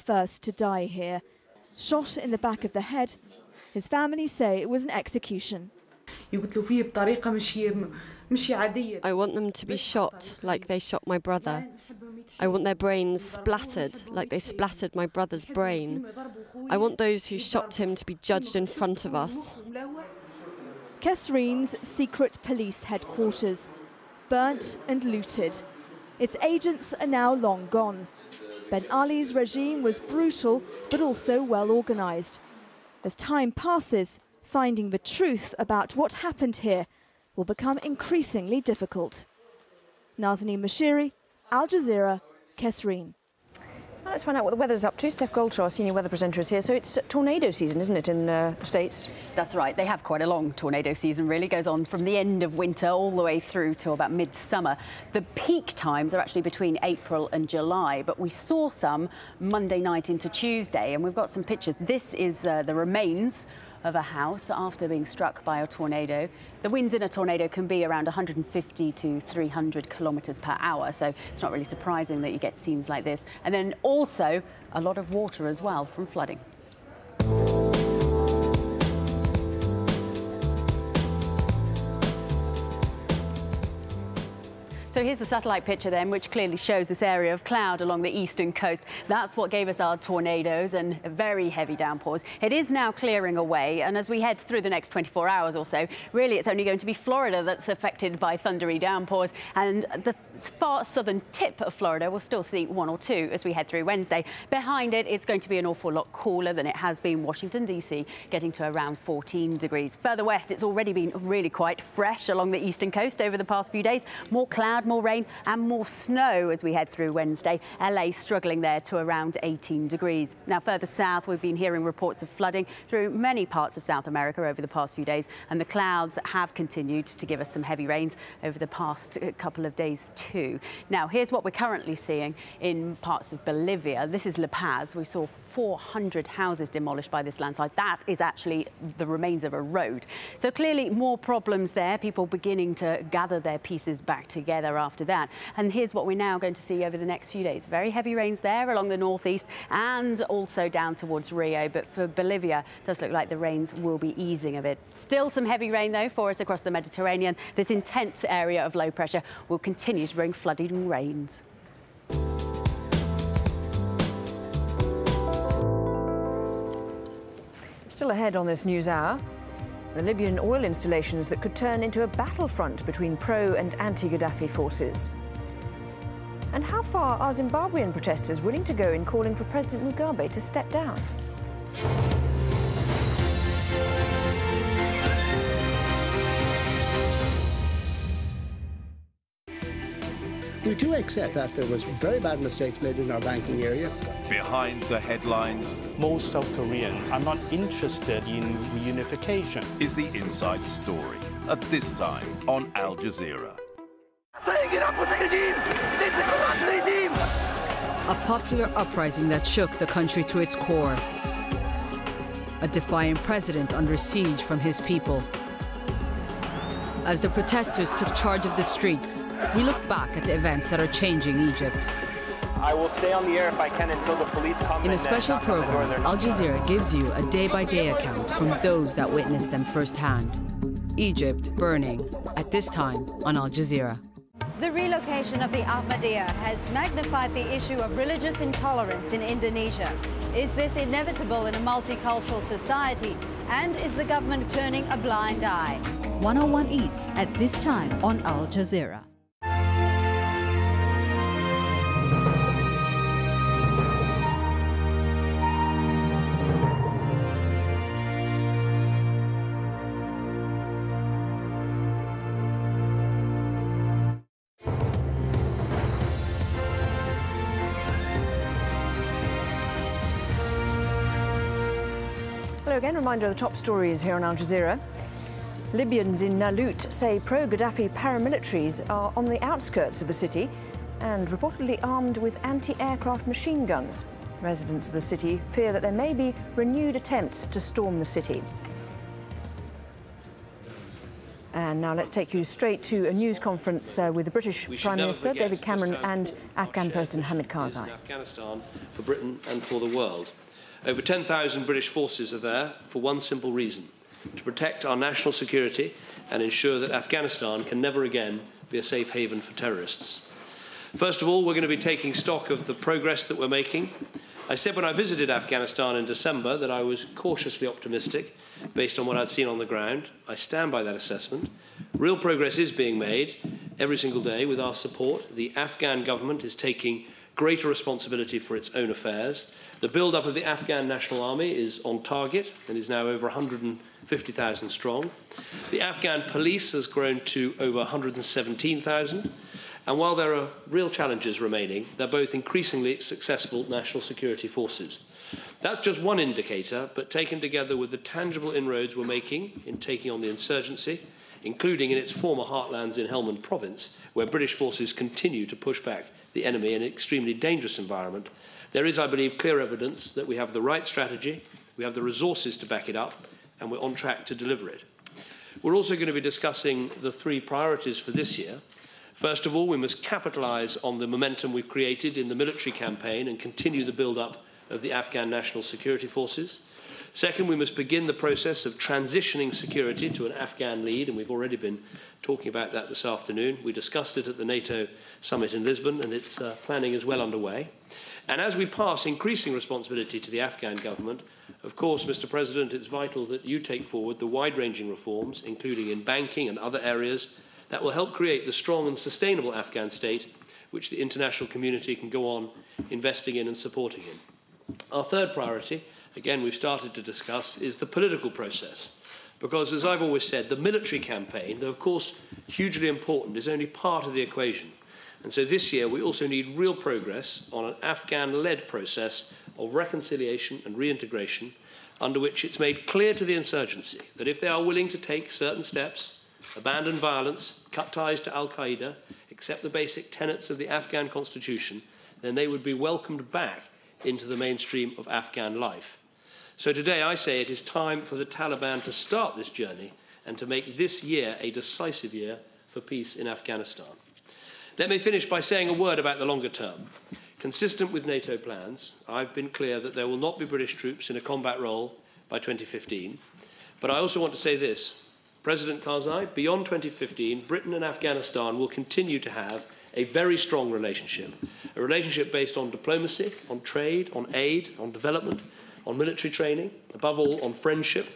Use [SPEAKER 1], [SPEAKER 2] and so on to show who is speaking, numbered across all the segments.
[SPEAKER 1] first to die here. Shot in the back of the head, his family say it was an execution.
[SPEAKER 2] I
[SPEAKER 3] want them to be shot like they shot my brother. I want their brains splattered like they splattered my brother's brain. I want those who shot him to be judged in front of us.
[SPEAKER 1] Kesreen's secret police headquarters, burnt and looted. Its agents are now long gone. Ben Ali's regime was brutal, but also well organised. As time passes, finding the truth about what happened here will become increasingly difficult. Nazanin Moshiri, Al Jazeera, Kesreen.
[SPEAKER 4] Well, let's find out what the weather's up to. Steph Goulter, our senior weather presenter, is here. So it's tornado season, isn't it, in the States?
[SPEAKER 5] That's right. They have quite a long tornado season, really. Goes on from the end of winter all the way through to about midsummer. The peak times are actually between April and July, but we saw some Monday night into Tuesday, and we've got some pictures. This is the remains of a house after being struck by a tornado. The winds in a tornado can be around 150 to 300 kilometres per hour, so it's not really surprising that you get scenes like this. And then also a lot of water as well from flooding. So here's the satellite picture then, which clearly shows this area of cloud along the eastern coast. That's what gave us our tornadoes and very heavy downpours. It is now clearing away, and as we head through the next 24 hours or so, really it's only going to be Florida that's affected by thundery downpours, and the far southern tip of Florida will still see one or two as we head through Wednesday. Behind it, it's going to be an awful lot cooler than it has been Washington, D.C., getting to around 14 degrees. Further west, it's already been really quite fresh along the eastern coast over the past few days. More cloud, more rain and more snow as we head through Wednesday. LA struggling there to around 18 degrees. Now further south, we've been hearing reports of flooding through many parts of South America over the past few days, and the clouds have continued to give us some heavy rains over the past couple of days too. Now here's what we're currently seeing in parts of Bolivia. This is La Paz. We saw 400 houses demolished by this landslide. That is actually the remains of a road. So clearly more problems there, people beginning to gather their pieces back together after that. And here's what we're now going to see over the next few days. Very heavy rains there along the northeast and also down towards Rio. But for Bolivia, it does look like the rains will be easing a bit. Still some heavy rain though for us across the Mediterranean. This intense area of low pressure will continue to bring flooding rains.
[SPEAKER 4] Still ahead on this news hour, the Libyan oil installations that could turn into a battlefront between pro- and anti-Gaddafi forces. And how far are Zimbabwean protesters willing to go in calling for President Mugabe to step down?
[SPEAKER 6] We do accept that there was very bad mistakes made in our banking area.
[SPEAKER 7] Behind the headlines,
[SPEAKER 8] most South Koreans are not interested in reunification.
[SPEAKER 7] Is the inside story at this time on Al Jazeera.
[SPEAKER 9] A popular uprising that shook the country to its core. A defiant president under siege from his people. As the protesters took charge of the streets, we look back at the events that are changing Egypt.
[SPEAKER 8] I will stay on the air if I can until the police come.
[SPEAKER 9] In a special program, Al Jazeera gives you a day-by-day account from those that witnessed them firsthand. Egypt burning, at this time on Al Jazeera.
[SPEAKER 10] The relocation of the Ahmadiyya has magnified the issue of religious intolerance in Indonesia. Is this inevitable in a multicultural society? And is the government turning a blind eye?
[SPEAKER 11] 101 East at this time on Al Jazeera.
[SPEAKER 4] Hello again, reminder of the top stories here on Al Jazeera. Libyans in Nalut say pro-Gaddafi paramilitaries are on the outskirts of the city and reportedly armed with anti-aircraft machine guns. Residents of the city fear that there may be renewed attempts to storm the city. And now let's take you straight to a news conference with the British Prime Minister David Cameron and Afghan President Hamid Karzai.
[SPEAKER 2] Afghanistan for Britain and for the world. Over 10,000 British forces are there for one simple reason: to protect our national security and ensure that Afghanistan can never again be a safe haven for terrorists. First of all, we're going to be taking stock of the progress that we're making. I said when I visited Afghanistan in December that I was cautiously optimistic based on what I'd seen on the ground. I stand by that assessment. Real progress is being made every single day with our support. The Afghan government is taking greater responsibility for its own affairs. The build-up of the Afghan National Army is on target and is now over 150,000 strong. The Afghan police has grown to over 117,000. And while there are real challenges remaining, they're both increasingly successful national security forces. That's just one indicator, but taken together with the tangible inroads we're making in taking on the insurgency, including in its former heartlands in Helmand province, where British forces continue to push back the enemy in an extremely dangerous environment, there is, I believe, clear evidence that we have the right strategy, we have the resources to back it up, and we're on track to deliver it. We're also going to be discussing the 3 priorities for this year. First of all, we must capitalise on the momentum we've created in the military campaign and continue the build-up of the Afghan National Security Forces. Second, we must begin the process of transitioning security to an Afghan lead, and we've already been talking about that this afternoon. We discussed it at the NATO summit in Lisbon, and its planning is well underway. And as we pass increasing responsibility to the Afghan government, of course, Mr. President, it's vital that you take forward the wide-ranging reforms, including in banking and other areas, that will help create the strong and sustainable Afghan state which the international community can go on investing in and supporting in. Our third priority, again we've started to discuss, is the political process. Because, as I've always said, the military campaign, though of course hugely important, is only part of the equation. And so this year we also need real progress on an Afghan-led process of reconciliation and reintegration, under which it's made clear to the insurgency that if they are willing to take certain steps, abandon violence, cut ties to al-Qaeda, accept the basic tenets of the Afghan constitution, then they would be welcomed back into the mainstream of Afghan life. So today I say it is time for the Taliban to start this journey and to make this year a decisive year for peace in Afghanistan. Let me finish by saying a word about the longer term. Consistent with NATO plans, I've been clear that there will not be British troops in a combat role by 2015. But I also want to say this. President Karzai, beyond 2015, Britain and Afghanistan will continue to have a very strong relationship, a relationship based on diplomacy, on trade, on aid, on development, on military training, above all on friendship,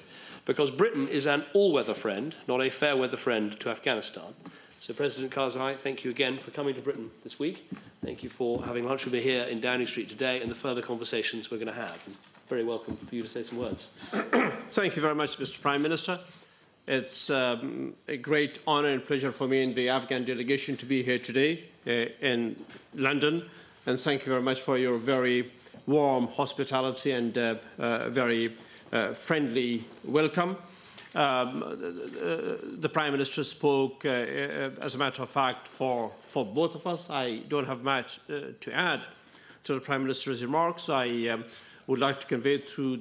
[SPEAKER 2] because Britain is an all-weather friend, not a fair-weather friend to Afghanistan. So, President Karzai, thank you again for coming to Britain this week. Thank you for having lunch with me here in Downing Street today and the further conversations we're going to have. And very welcome for you to say some words.
[SPEAKER 12] Thank you very much, Mr. Prime Minister. It's a great honour and pleasure for me and the Afghan delegation to be here today in London. And thank you very much for your very warm hospitality and very friendly welcome. The Prime Minister spoke, as a matter of fact, for both of us. I don't have much to add to the Prime Minister's remarks. I would like to convey to